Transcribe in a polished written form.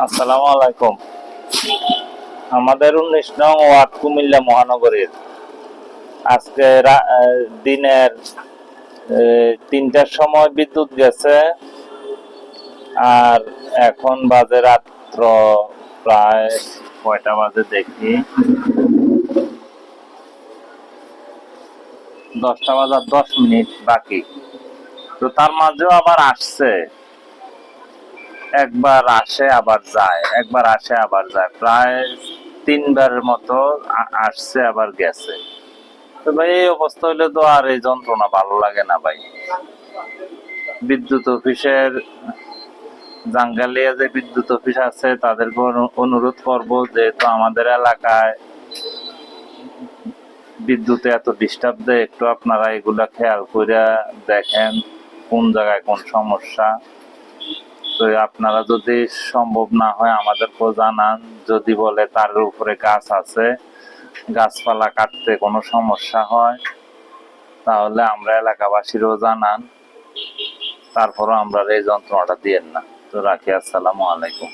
আসসালামু আলাইকুম। আমাদের ১৯ নং ওয়ার্ড কুমিল্লা মহানগরীর আজকে দিনের ৩টার সময় বিদ্যুৎ গেছে। আর এখন বাজে রাত্র প্রায় কয়টা বাজে দেখি, 10টা বাজার 10 মিনিট বাকি। তো তার মাঝেও আবার আসছে, একবার আসে আবার যায়, একবার আসে আবার যায়, প্রায় 3বারের মতো আসছে আবার গেছে। তো ভাই এই অবস্থা হইলে তো আর এই যন্ত্রণা ভালো লাগে না ভাই। বিদ্যুৎ অফিসের জাঙ্গালিয়া যে বিদ্যুৎ অফিস আছে তাদেরকে অনুরোধ করব, যেহেতু আমাদের এলাকায় বিদ্যুতে এত ডিস্টার্ব দেয়, একটু আপনারা এগুলা খেয়াল করে দেখেন কোন জায়গায় কোন সমস্যা। তো আপনারা যদি সম্ভব না হয় আমাদেরকেও জানান, যদি বলে তার উপরে গাছ আছে, গাছপালা কাটতে কোনো সমস্যা হয় তাহলে আমরা এলাকাবাসীরও জানান, তারপরও আমরা এই যন্ত্রণাটা দিয়েন না। তো রাখি, আসসালামু আলাইকুম।